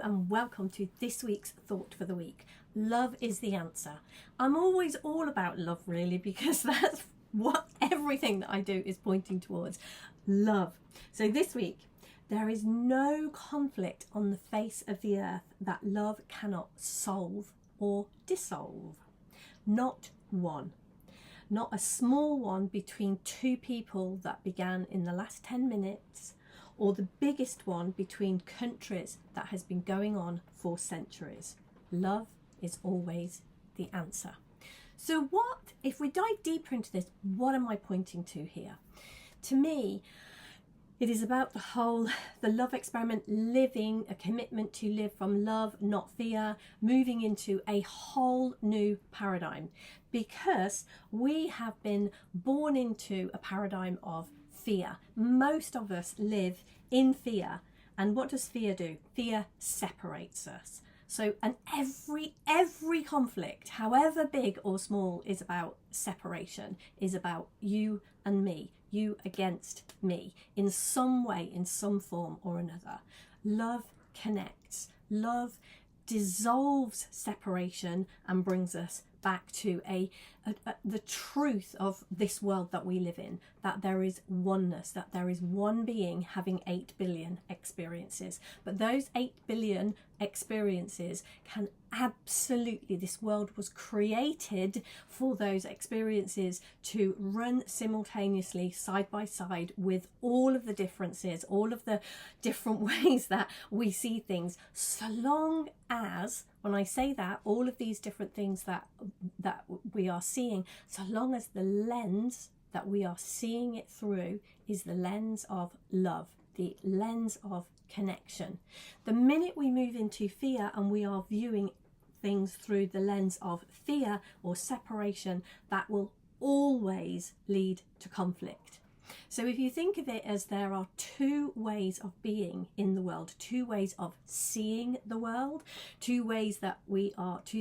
and welcome to this week's Thought for the Week. Love is the answer. I'm always all about love, really, because that's what everything that I do is pointing towards. Love. So this week, there is no conflict on the face of the earth that love cannot solve or dissolve. Not one. Not a small one between two people that began in the last 10 minutes, or the biggest one between countries that has been going on for centuries. Love is always the answer. So what, if we dive deeper into this, what am I pointing to here? To me, it is about the love experiment, living a commitment to live from love, not fear, moving into a whole new paradigm, because we have been born into a paradigm of fear. Most of us live in fear. And what does fear do? Fear separates us. So, and every conflict, however big or small, is about separation, is about you and me, you against me, in some way, in some form or another. Love connects. Love dissolves separation and brings us back to the truth of this world that we live in, that there is oneness, that there is one being having 8 billion experiences. But those 8 billion experiences can absolutely, this world was created for those experiences to run simultaneously, side by side, with all of the differences, all of the different ways that we see things, so long as, when I say that, all of these different things that we are seeing, so long as the lens that we are seeing it through is the lens of love, the lens of connection. The minute we move into fear and we are viewing things through the lens of fear or separation, that will always lead to conflict. So if you think of it as there are two ways of being in the world, two ways of seeing the world, two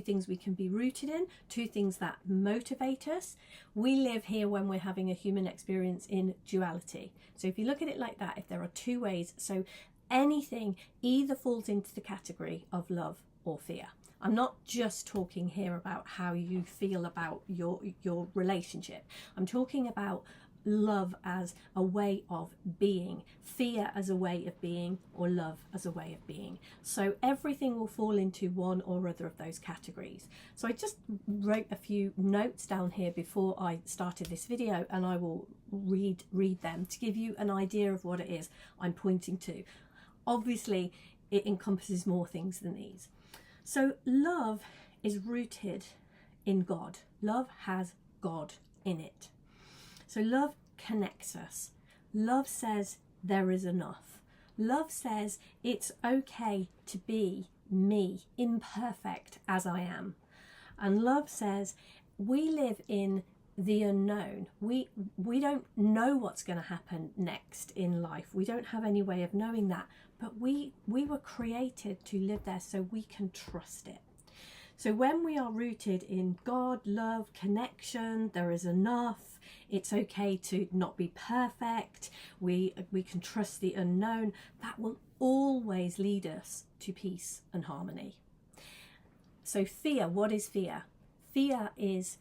things we can be rooted in, two things that motivate us. We live here, when we're having a human experience, in duality. So if you look at it like that, if there are two ways, so anything either falls into the category of love or fear. I'm not just talking here about how you feel about your relationship. I'm talking about love as a way of being, fear as a way of being, or love as a way of being. So everything will fall into one or other of those categories. So I just wrote a few notes down here before I started this video, and I will read them to give you an idea of what it is I'm pointing to. Obviously, it encompasses more things than these. So love is rooted in God. Love has God in it. So love connects us. Love says there is enough. Love says it's okay to be me, imperfect as I am. And love says we live in the unknown. We don't know what's going to happen next in life. We don't have any way of knowing that. But we were created to live there, so we can trust it. So when we are rooted in God, love, connection, there is enough, it's okay to not be perfect, we can trust the unknown, that will always lead us to peace and harmony. So fear, what is fear? Fear is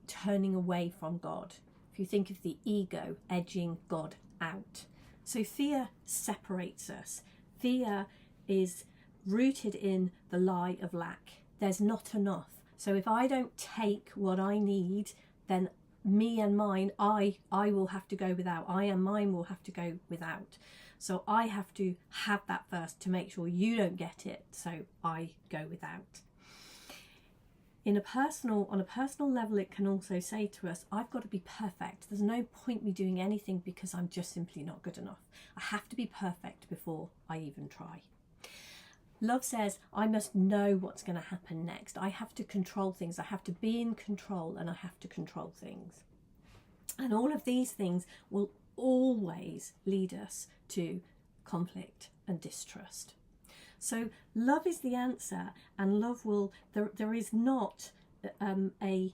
turning away from God. If you think of the ego edging God out. So fear separates us. Fear is rooted in the lie of lack. There's not enough. So if I don't take what I need, then me and mine, I will have to go without. I and mine will have to go without. So I have to have that first to make sure you don't get it. So I go without. On a personal level, it can also say to us, I've got to be perfect. There's no point me doing anything because I'm just simply not good enough. I have to be perfect before I even try. Love says, I must know what's going to happen next. I have to control things. I have to be in control, and I have to control things. And all of these things will always lead us to conflict and distrust. So love is the answer, and love will, there is not a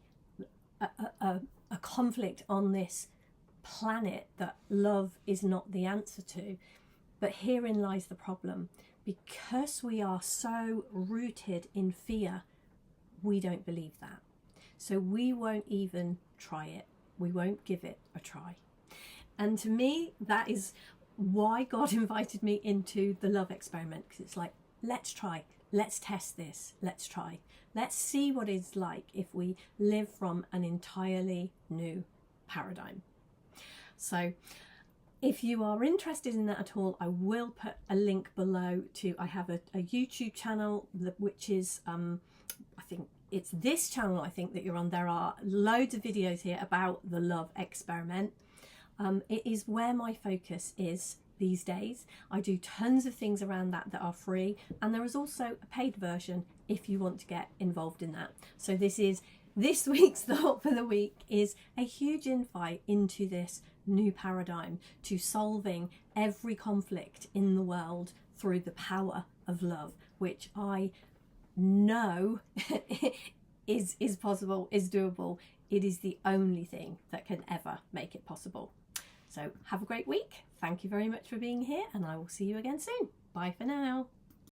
conflict on this planet that love is not the answer to. But herein lies the problem. Because we are so rooted in fear, we don't believe that. So we won't even try it. We won't give it a try. And to me, that is why God invited me into the love experiment, because it's like, let's try, let's test this, let's try. Let's see what it's like if we live from an entirely new paradigm. So if you are interested in that at all, I will put a link below to, I have a YouTube channel, which is, I think it's this channel, I think, that you're on. There are loads of videos here about the love experiment. It is where my focus is these days. I do tons of things around that are free, and there is also a paid version if you want to get involved in that. So this week's thought for the week is a huge insight into this new paradigm to solving every conflict in the world through the power of love, which I know is possible, is doable. It is the only thing that can ever make it possible. So have a great week. Thank you very much for being here, and I will see you again soon. Bye for now.